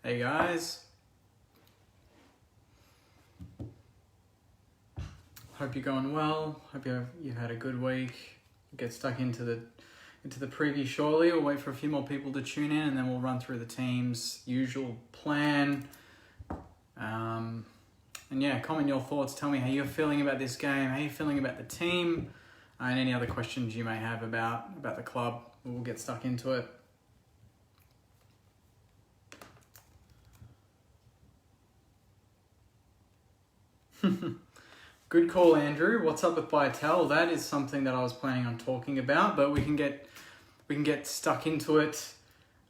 Hey guys, hope you're going well. Hope you've had a good week. Get stuck into the preview shortly. We'll wait for a few more people to tune in, and then we'll run through the team's usual plan. And yeah, comment your thoughts. Tell me how you're feeling about this game. How you're feeling about the team, and any other questions you may have about the club. We'll get stuck into it. Good call, Andrew. What's up with Vital? That is something that I was planning on talking about, but we can get stuck into it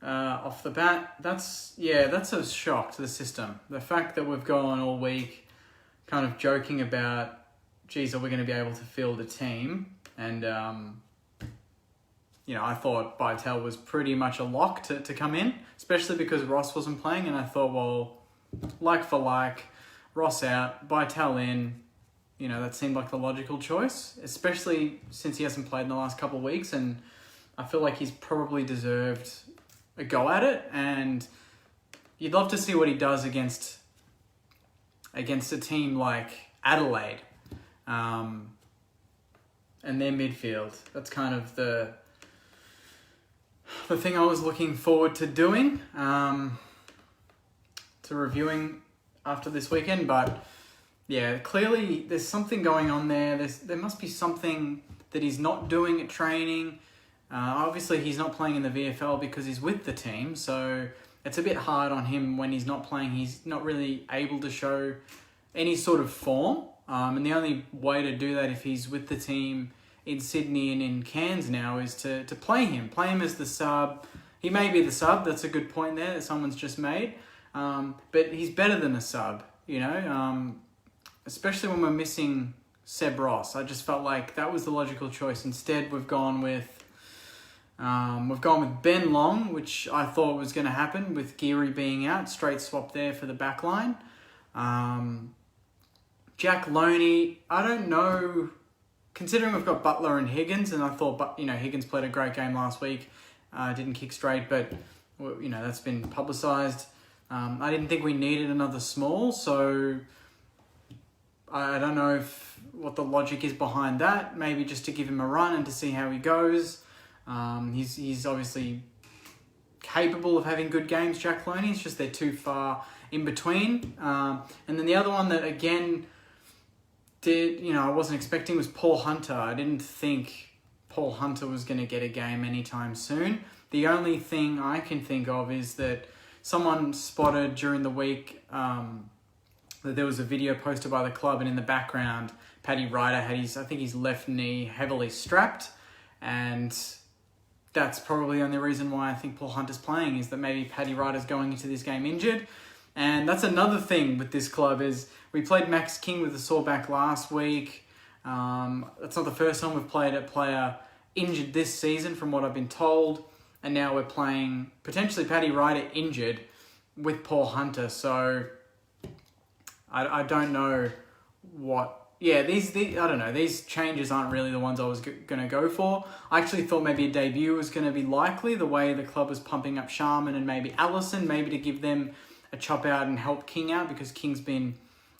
off the bat. That's a shock to the system. The fact that we've gone all week kind of joking about, geez, are we going to be able to field a team? And I thought Vital was pretty much a lock to come in, especially because Ross wasn't playing, and I thought, well, like for like, Ross out, Vital in, that seemed like the logical choice, especially since he hasn't played in the last couple of weeks, and I feel like he's probably deserved a go at it, and you'd love to see what he does against a team like Adelaide, and their midfield. That's kind of the thing I was looking forward to doing, to reviewing after this weekend. But yeah, clearly there's something going on there. There must be something that he's not doing at training. Obviously he's not playing in the VFL because he's with the team, so it's a bit hard on him when he's not playing. He's not really able to show any sort of form, and the only way to do that if he's with the team in Sydney and in Cairns now is to play him as the sub. He may be the sub. That's a good point there that someone's just made. But he's better than a sub, especially when we're missing Seb Ross. I just felt like that was the logical choice. Instead, we've gone with Ben Long, which I thought was going to happen with Geary being out. Straight swap there for the back line. Jack Loney, I don't know, considering we've got Butler and Higgins, and I thought, Higgins played a great game last week, didn't kick straight, but, that's been publicised. I didn't think we needed another small, so I don't know what the logic is behind that. Maybe just to give him a run and to see how he goes. He's obviously capable of having good games, Jack Loney. It's just they're too far in between. And then the other one that, again, I wasn't expecting was Paul Hunter. I didn't think Paul Hunter was going to get a game anytime soon. The only thing I can think of is that someone spotted during the week that there was a video posted by the club, and in the background, Paddy Ryder had his left knee heavily strapped, and that's probably the only reason why I think Paul Hunter's playing, is that maybe Paddy Ryder's going into this game injured. And that's another thing with this club, is we played Max King with a sore back last week. That's not the first time we've played a player injured this season, from what I've been told. And now we're playing potentially Paddy Ryder injured with Paul Hunter. So I don't know what... Yeah, I don't know. These changes aren't really the ones I was going to go for. I actually thought maybe a debut was going to be likely, the way the club was pumping up Sharman and maybe Allison, maybe to give them a chop out and help King out, because King's been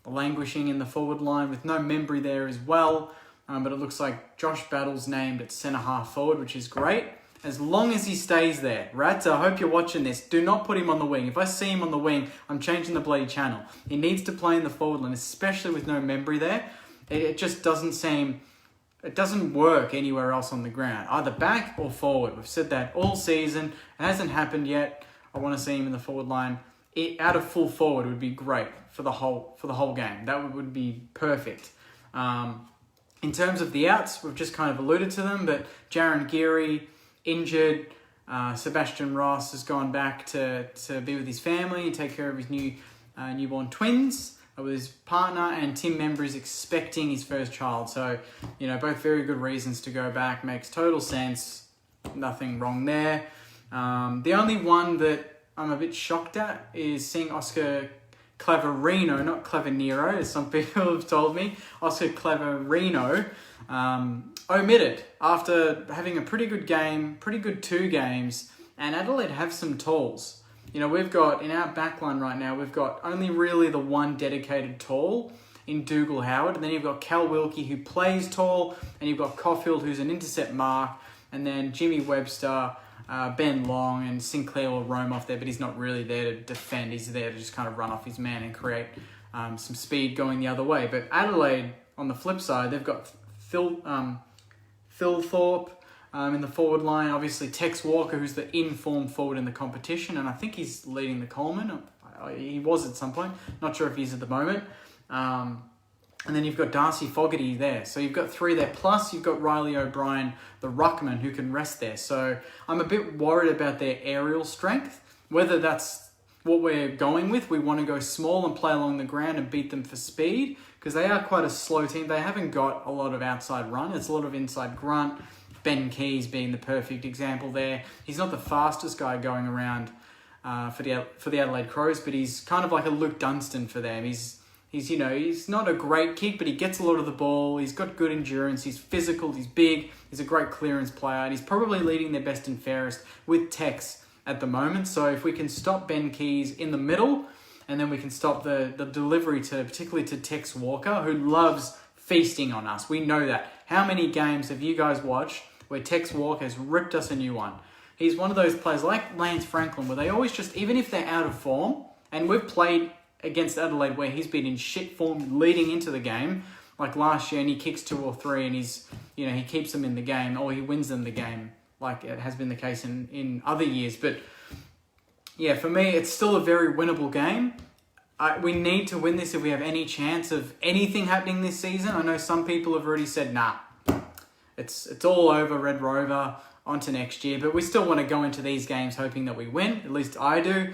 languishing in the forward line with no Membry there as well. But it looks like Josh Battle's named at centre-half forward, which is great. As long as he stays there. Rats, I hope you're watching this. Do not put him on the wing. If I see him on the wing, I'm changing the bloody channel. He needs to play in the forward line, especially with no Membry there. It just doesn't seem... It doesn't work anywhere else on the ground, either back or forward. We've said that all season. It hasn't happened yet. I want to see him in the forward line. Out of full forward would be great for the whole game. That would be perfect. In terms of the outs, we've just kind of alluded to them, but Jaron Geary injured. Sebastian Ross has gone back to be with his family and take care of his newborn twins with his partner, and Tim Membry is expecting his first child. So, both very good reasons to go back. Makes total sense. Nothing wrong there. The only one that I'm a bit shocked at is seeing Oscar Cleverino, not Clevernero, as some people have told me. Oscar Cleverino omitted after having a pretty good game, pretty good 2 games, and Adelaide have some tools. We've got, in our backline right now, we've got only really the one dedicated tall in Dougal Howard, and then you've got Cal Wilkie, who plays tall, and you've got Caulfield, who's an intercept mark, and then Jimmy Webster, Ben Long, and Sinclair will roam off there, but he's not really there to defend. He's there to just kind of run off his man and create some speed going the other way. But Adelaide, on the flip side, they've got Phil Thorpe in the forward line. Obviously, Tex Walker, who's the in-form forward in the competition, and I think he's leading the Coleman. He was at some point. Not sure if he's at the moment. And then you've got Darcy Fogarty there. So you've got 3 there. Plus, you've got Riley O'Brien, the ruckman, who can rest there. So I'm a bit worried about their aerial strength. Whether that's what we're going with. We want to go small and play along the ground and beat them for speed, because they are quite a slow team. They haven't got a lot of outside run. It's a lot of inside grunt. Ben Keys being the perfect example there. He's not the fastest guy going around for the Adelaide Crows, but he's kind of like a Luke Dunstan for them. He's not a great kick, but he gets a lot of the ball. He's got good endurance. He's physical. He's big. He's a great clearance player. And he's probably leading their best and fairest with Tex at the moment. So if we can stop Ben Keys in the middle, and then we can stop the delivery particularly to Tex Walker, who loves feasting on us. We know that. How many games have you guys watched where Tex Walker has ripped us a new one? He's one of those players like Lance Franklin, where they always just, even if they're out of form, and we've played against Adelaide where he's been in shit form leading into the game, like last year, and he kicks 2 or 3 and he keeps them in the game, or he wins them the game, like it has been the case in other years. But yeah, for me, it's still a very winnable game. We need to win this if we have any chance of anything happening this season. I know some people have already said, nah, it's all over, Red Rover, on to next year. But we still want to go into these games hoping that we win. At least I do.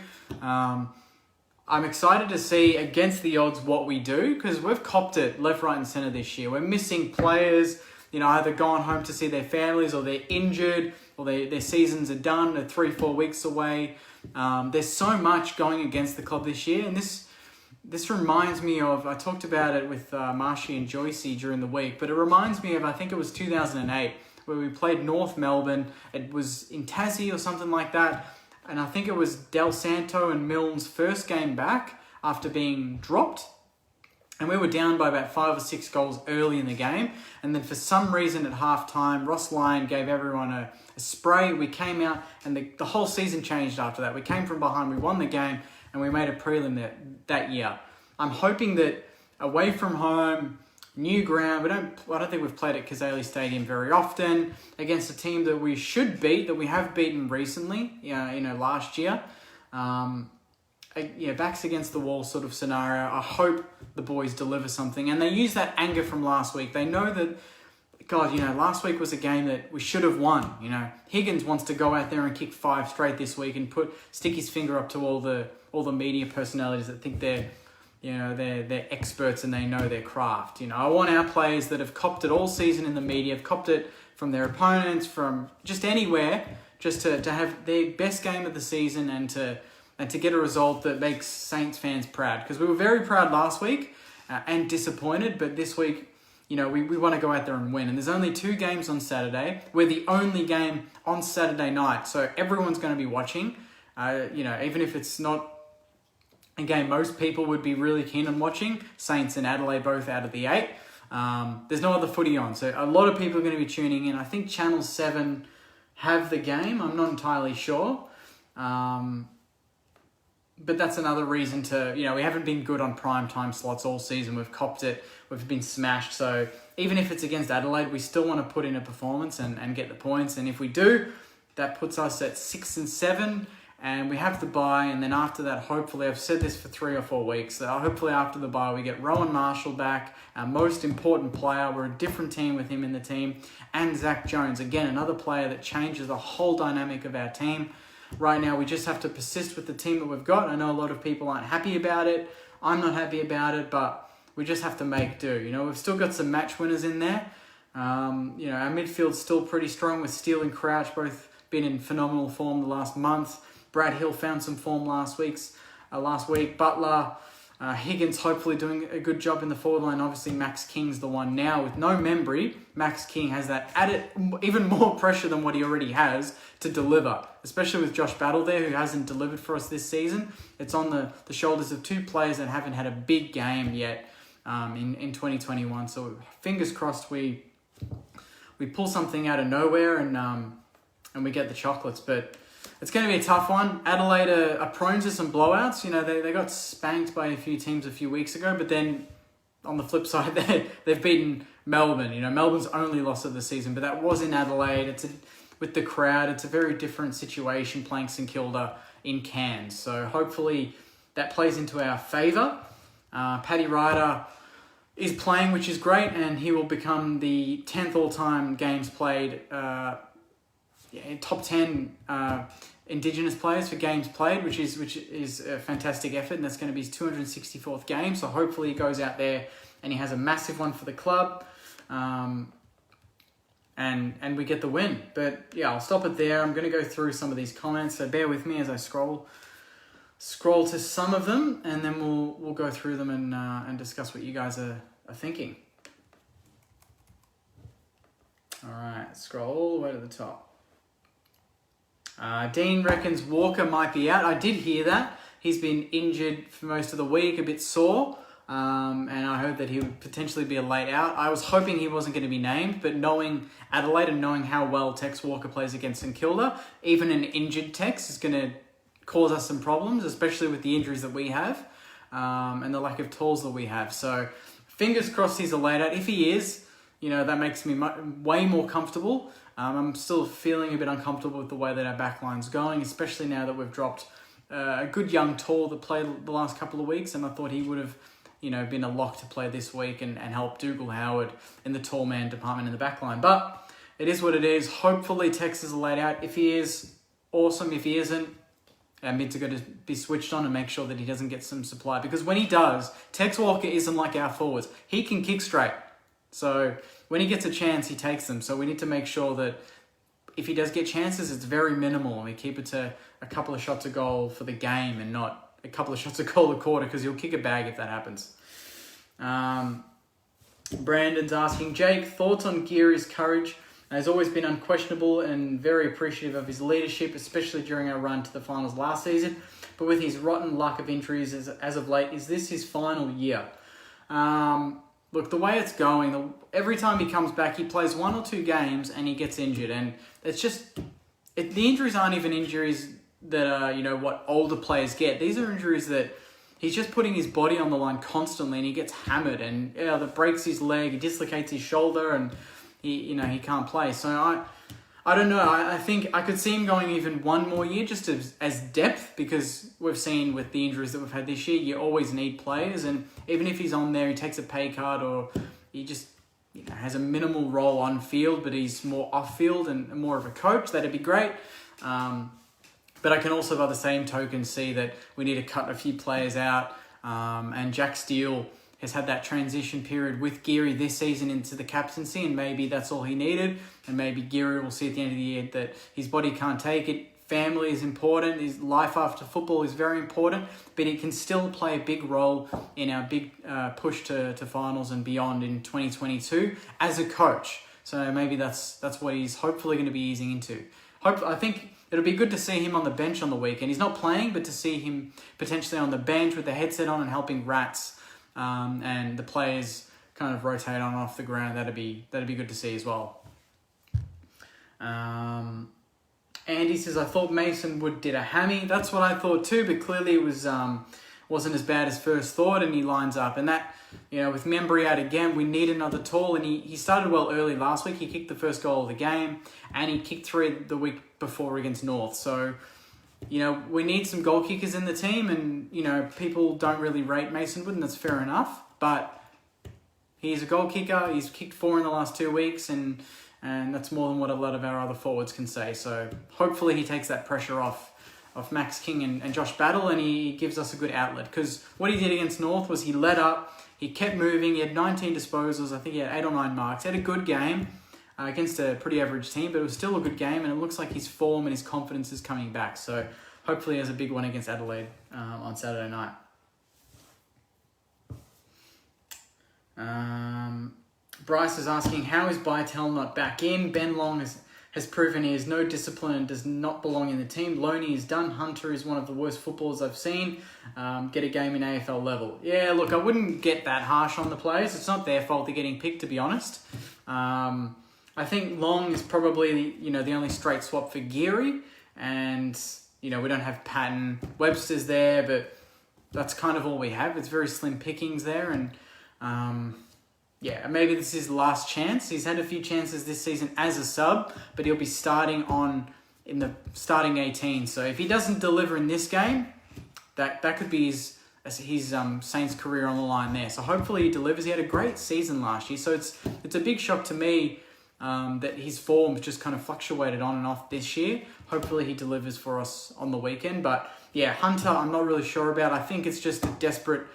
I'm excited to see against the odds what we do, because we've copped it left, right and centre this year. We're missing players, either gone home to see their families, or they're injured, or their seasons are done, they're 3-4 weeks away. There's so much going against the club this year, and this reminds me of, I talked about it with Marshy and Joycey during the week, but it reminds me of, I think it was 2008, where we played North Melbourne. It was in Tassie or something like that. And I think it was Del Santo and Milne's first game back after being dropped. And we were down by about 5 or 6 goals early in the game. And then for some reason at halftime, Ross Lyon gave everyone a spray. We came out and the whole season changed after that. We came from behind, we won the game, and we made a prelim that year. I'm hoping that away from home, new ground, I don't think we've played at Kazali Stadium very often, against a team that we should beat, that we have beaten recently, last year. Backs against the wall sort of scenario. I hope the boys deliver something. And they use that anger from last week. They know that, God, last week was a game that we should have won. Higgins wants to go out there and kick 5 straight this week and stick his finger up to all the media personalities that think they're experts and they know their craft. I want our players that have copped it all season in the media, have copped it from their opponents, from just anywhere, just to have their best game of the season and to get a result that makes Saints fans proud. Because we were very proud last week and disappointed, but this week, we want to go out there and win. And there's only 2 games on Saturday. We're the only game on Saturday night, so everyone's going to be watching. Even if it's not a game most people would be really keen on watching. Saints and Adelaide both out of the 8. There's no other footy on, so a lot of people are going to be tuning in. I think Channel 7 have the game. I'm not entirely sure. But that's another reason to, we haven't been good on prime time slots all season. We've copped it. We've been smashed. So even if it's against Adelaide, we still want to put in a performance and get the points. And if we do, that puts us at 6 and 7. And we have the bye, and then after that, hopefully, I've said this for 3 or 4 weeks, that hopefully after the bye we get Rowan Marshall back, our most important player. We're a different team with him in the team. And Zach Jones, again, another player that changes the whole dynamic of our team. Right now, we just have to persist with the team that we've got. I know a lot of people aren't happy about it. I'm not happy about it, but we just have to make do. We've still got some match winners in there. Our midfield's still pretty strong with Steele and Crouch, both been in phenomenal form the last month. Brad Hill found some form last week. Butler, Higgins hopefully doing a good job in the forward line. Obviously, Max King's the one now. With no Membry, Max King has that added even more pressure than what he already has to deliver, especially with Josh Battle there, who hasn't delivered for us this season. It's on the shoulders of two players that haven't had a big game yet in 2021. So fingers crossed we pull something out of nowhere and we get the chocolates. But it's going to be a tough one. Adelaide are prone to some blowouts. You know, they got spanked by a few teams a few weeks ago, but then on the flip side, they've beaten Melbourne. You know, Melbourne's only loss of the season, but that was in Adelaide. With the crowd, it's a very different situation playing St Kilda in Cairns. So hopefully that plays into our favour. Paddy Ryder is playing, which is great, and he will become the 10th all-time games played, top 10 Indigenous players for games played, which is a fantastic effort, and that's going to be his 264th game. So hopefully he goes out there and he has a massive one for the club, and we get the win. But yeah, I'll stop it there. I'm going to go through some of these comments, so bear with me as I scroll to some of them, and then we'll go through them and discuss what you guys are thinking. All right, scroll all the way to the top. Dean reckons Walker might be out. I did hear that. He's been injured for most of the week, a bit sore, and I heard that he would potentially be a late out. I was hoping he wasn't going to be named, but knowing Adelaide and knowing how well Tex Walker plays against St Kilda, even an injured Tex is going to cause us some problems, especially with the injuries that we have and the lack of tools that we have. So fingers crossed he's a late out. If he is, you know, that makes me way more comfortable. I'm still feeling a bit uncomfortable with the way that our backline's going, especially now that we've dropped a good young tall that played the last couple of weeks, and I thought he would have, you know, been a lock to play this week and help Dougal Howard in the tall man department in the backline. But it is what it is. Hopefully Tex is laid out. If he is, awesome. If he isn't, our mids are going to be switched on and make sure that he doesn't get some supply. Because when he does, Tex Walker isn't like our forwards. He can kick straight. So when he gets a chance, he takes them. So we need to make sure that if he does get chances, it's very minimal, and we keep it to a couple of shots a goal for the game and not a couple of shots a goal a quarter, because he'll kick a bag if that happens. Brandon's asking, Jake, thoughts on Geary's courage? Has always been unquestionable and very appreciative of his leadership, especially during our run to the finals last season. But with his rotten luck of injuries as of late, is this his final year? Look, the way it's going, every time he comes back, he plays 1 or 2 games and he gets injured. And it's just, the injuries aren't even injuries that are, you know, what older players get. These are injuries that he's just putting his body on the line constantly, and he gets hammered, and that breaks his leg, he dislocates his shoulder, and he can't play. So I don't know. I think I could see him going even one more year just as depth, because we've seen with the injuries that we've had this year, you always need players. And even if he's on there, he takes a pay cut, or he just has a minimal role on field, but he's more off field and more of a coach, that'd be great. But I can also, by the same token, see that we need to cut a few players out. And Jack Steele has had that transition period with Geary this season into the captaincy, and maybe that's all he needed. And maybe Geary will see at the end of the year that his body can't take it. Family is important. His life after football is very important, but he can still play a big role in our big push to finals and beyond in 2022 as a coach. So maybe that's what he's hopefully going to be easing into. I think it'll be good to see him on the bench on the weekend. He's not playing, but to see him potentially on the bench with the headset on and helping Rats and the players kind of rotate on and off the ground, that'd be good to see as well. Andy says, I thought Mason Wood did a hammy. That's what I thought too, but clearly it wasn't as bad as first thought, and he lines up. And that, with Membry out again, we need another tall, and he started well early last week. He kicked the first goal of the game, and he kicked 3 the week before against North. So, we need some goal kickers in the team, and, people don't really rate Mason Wood, and that's fair enough. But he's a goal kicker. He's kicked 4 in the last 2 weeks, and that's more than what a lot of our other forwards can say. So hopefully he takes that pressure off Max King and Josh Battle, and he gives us a good outlet. Because what he did against North was he led up, he kept moving, he had 19 disposals, I think he had 8 or 9 marks. He had a good game against a pretty average team, but it was still a good game, and it looks like his form and his confidence is coming back. So hopefully he has a big one against Adelaide on Saturday night. Bryce is asking, how is Bytel not back in? Ben Long has proven he has no discipline and does not belong in the team. Loney is done. Hunter is one of the worst footballers I've seen. Get a game in AFL level. Yeah, look, I wouldn't get that harsh on the players. It's not their fault they're getting picked, to be honest. I think Long is probably the only straight swap for Geary, and we don't have Patton. Webster's there, but that's kind of all we have. It's very slim pickings there, and maybe this is the last chance. He's had a few chances this season as a sub, but he'll be starting in the starting 18. So if he doesn't deliver in this game, that could be his Saints career on the line there. So hopefully he delivers. He had a great season last year, so it's a big shock to me that his form just kind of fluctuated on and off this year. Hopefully he delivers for us on the weekend. But yeah, Hunter, I'm not really sure about. I think it's just a desperate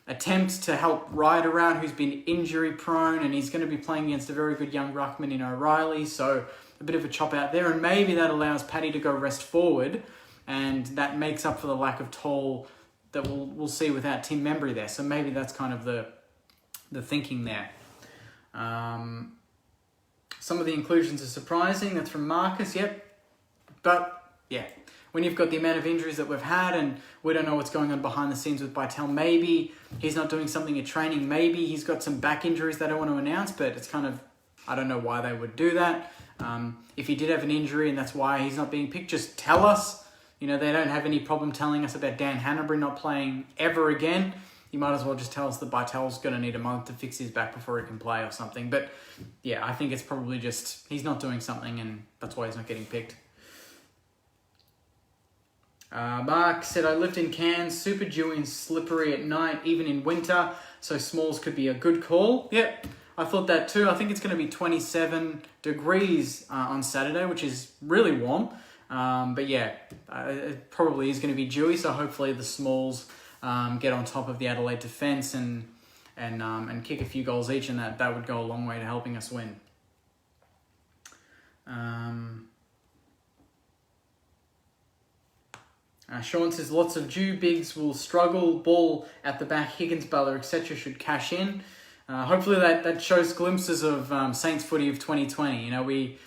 attempt to help Ryder around, who's been injury prone, and he's going to be playing against a very good young ruckman in O'Reilly. So a bit of a chop out there, and maybe that allows Paddy to go rest forward, and that makes up for the lack of tall that we'll see without Tim Membry there. So maybe that's kind of the thinking there. Some of the inclusions are surprising. That's from Marcus, yep. But, yeah, when you've got the amount of injuries that we've had and we don't know what's going on behind the scenes with Bytel, maybe he's not doing something at training. Maybe he's got some back injuries they don't want to announce, but it's kind of, I don't know why they would do that. If he did have an injury and that's why he's not being picked, just tell us. They don't have any problem telling us about Dan Hanbury not playing ever again. You might as well just tell us that Bytel's going to need a month to fix his back before he can play or something. But yeah, I think it's probably just he's not doing something and that's why he's not getting picked. Mark said, I lived in Cairns, super dewy and slippery at night, even in winter, so Smalls could be a good call. Yep, I thought that too. I think it's going to be 27 degrees on Saturday, which is really warm. But yeah, it probably is going to be dewy, so hopefully the Smalls get on top of the Adelaide defence and kick a few goals each, and that would go a long way to helping us win. Sean says, lots of Jew bigs will struggle, ball at the back, Higgins, Butler, etc. should cash in. Hopefully that shows glimpses of Saints footy of 2020.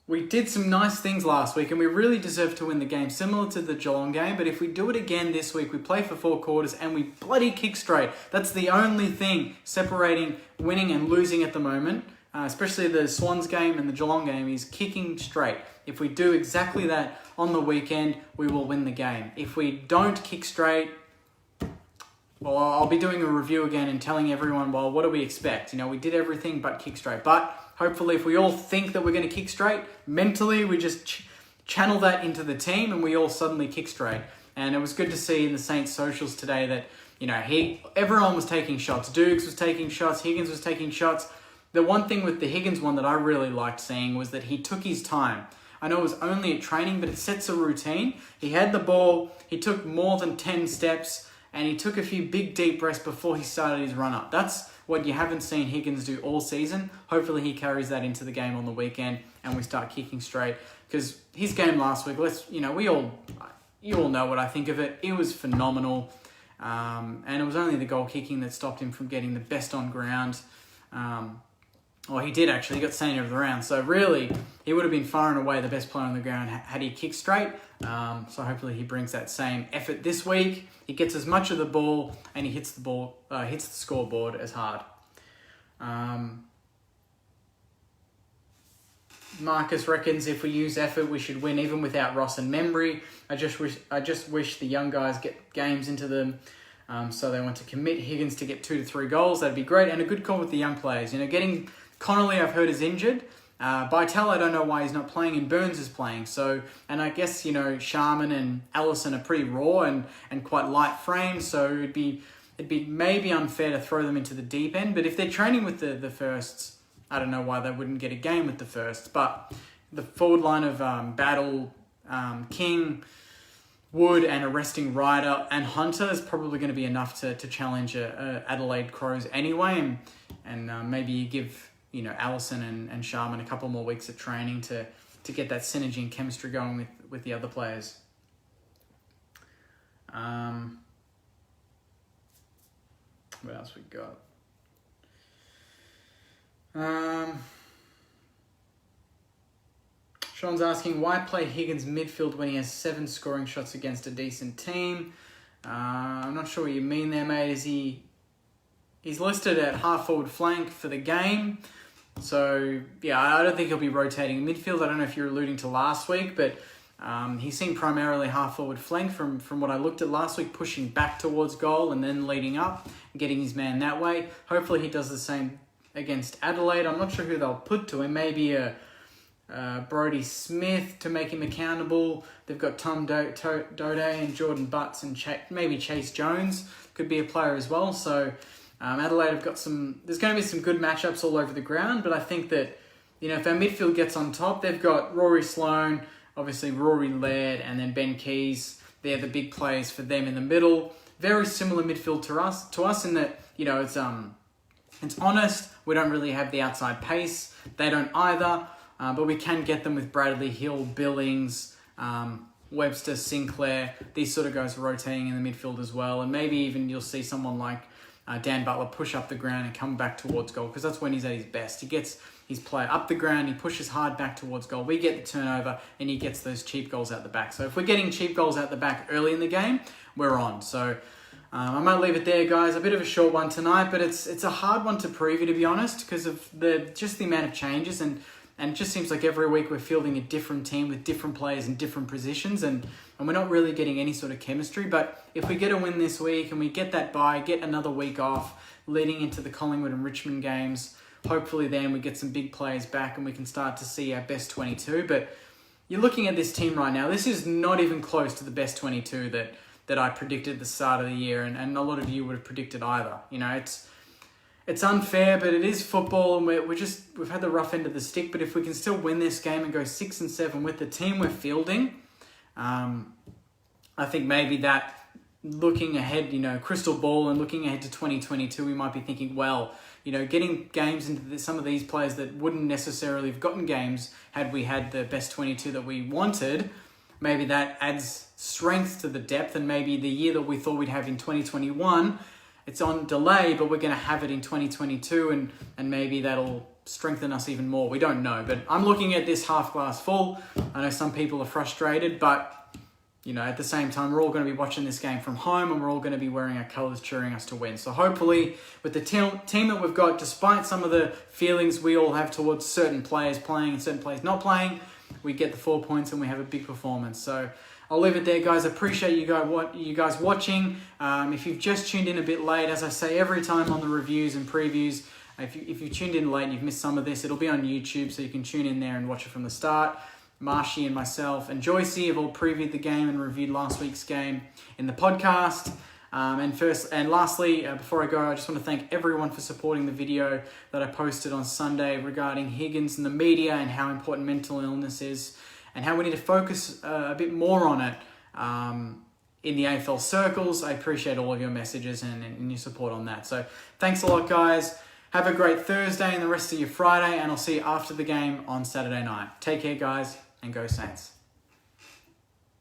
We did some nice things last week and we really deserve to win the game, similar to the Geelong game. But if we do it again this week, we play for 4 quarters and we bloody kick straight. That's the only thing separating winning and losing at the moment, especially the Swans game and the Geelong game, is kicking straight. If we do exactly that on the weekend, we will win the game. If we don't kick straight, well, I'll be doing a review again and telling everyone, well, what do we expect? We did everything but kick straight. But hopefully if we all think that we're going to kick straight, mentally we just channel that into the team and we all suddenly kick straight. And it was good to see in the Saints socials today that, everyone was taking shots. Dukes was taking shots. Higgins was taking shots. The one thing with the Higgins one that I really liked seeing was that he took his time. I know it was only at training, but it sets a routine. He had the ball, he took more than 10 steps, and he took a few big deep breaths before he started his run-up. That's what you haven't seen Higgins do all season. Hopefully he carries that into the game on the weekend and we start kicking straight. Because his game last week, you all know what I think of it. It was phenomenal. And it was only the goal kicking that stopped him from getting the best on ground. Well, he did actually. He got senior of the round. So really, he would have been far and away the best player on the ground had he kicked straight. So hopefully he brings that same effort this week. He gets as much of the ball and he hits the scoreboard as hard. Marcus reckons if we use effort, we should win even without Ross and Membry. I just wish the young guys get games into them. So they want to commit Higgins to get 2 to 3 goals. That'd be great. And a good call with the young players. Getting Connolly, I've heard, is injured. Bytel, I don't know why he's not playing, and Burns is playing. So, and I guess, Sharman and Allison are pretty raw and quite light frames. So it'd be maybe unfair to throw them into the deep end. But if they're training with the firsts, I don't know why they wouldn't get a game with the firsts. But the forward line of Battle, King, Wood, and a resting Ryder and Hunter is probably going to be enough to challenge Adelaide Crows anyway. And maybe you give Allison and Sharman a couple more weeks of training to get that synergy and chemistry going with the other players. What else we got? Sean's asking, why play Higgins midfield when he has 7 scoring shots against a decent team? I'm not sure what you mean there, mate. He's listed at half-forward flank for the game. So, yeah, I don't think he'll be rotating in midfield. I don't know if you're alluding to last week, but he seemed primarily half-forward flank from what I looked at last week, pushing back towards goal and then leading up, getting his man that way. Hopefully he does the same against Adelaide. I'm not sure who they'll put to him. Maybe a Brodie Smith to make him accountable. They've got Tom Dode and Jordan Butts and maybe Chase Jones could be a player as well. So Adelaide have got there's going to be some good matchups all over the ground, but I think that, if our midfield gets on top, they've got Rory Sloane, obviously Rory Laird, and then Ben Keys. They're the big players for them in the middle. Very similar midfield to us in that, it's honest. We don't really have the outside pace. They don't either. But we can get them with Bradley Hill, Billings, Webster, Sinclair. These sort of guys rotating in the midfield as well. And maybe even you'll see someone like Dan Butler push up the ground and come back towards goal, because that's when he's at his best. He gets his play up the ground, he pushes hard back towards goal. We get the turnover and he gets those cheap goals out the back. So if we're getting cheap goals out the back early in the game, we're on. So I might leave it there, guys. A bit of a short one tonight, but it's a hard one to preview, to be honest, because of the amount of changes, and it just seems like every week we're fielding a different team with different players in different positions, and we're not really getting any sort of chemistry. But if we get a win this week and we get that bye, get another week off leading into the Collingwood and Richmond games, hopefully then we get some big players back and we can start to see our best 22. But you're looking at this team right now, this is not even close to the best 22 that I predicted at the start of the year, and a lot of you would have predicted either. It's unfair, but it is football, and we've had the rough end of the stick. But if we can still win this game and go 6-7 with the team we're fielding, I think maybe that, looking ahead, crystal ball and looking ahead to 2022, we might be thinking, well, getting games into some of these players that wouldn't necessarily have gotten games had we had the best 22 that we wanted. Maybe that adds strength to the depth, and maybe the year that we thought we'd have in 2021, it's on delay, but we're going to have it in 2022, and maybe that'll strengthen us even more. We don't know, but I'm looking at this half glass full. I know some people are frustrated, but at the same time, we're all going to be watching this game from home, and we're all going to be wearing our colours, cheering us to win. So hopefully, with the team that we've got, despite some of the feelings we all have towards certain players playing and certain players not playing, we get the 4 points and we have a big performance. So I'll leave it there, guys. Appreciate you guys watching. If you've just tuned in a bit late, as I say every time on the reviews and previews, if you tuned in late and you've missed some of this, it'll be on YouTube, so you can tune in there and watch it from the start. Marshy and myself and Joycey have all previewed the game and reviewed last week's game in the podcast. And lastly, before I go, I just want to thank everyone for supporting the video that I posted on Sunday regarding Higgins and the media and how important mental illness is, and how we need to focus a bit more on it in the AFL circles. I appreciate all of your messages and your support on that. So thanks a lot, guys. Have a great Thursday and the rest of your Friday, and I'll see you after the game on Saturday night. Take care, guys, and go Saints.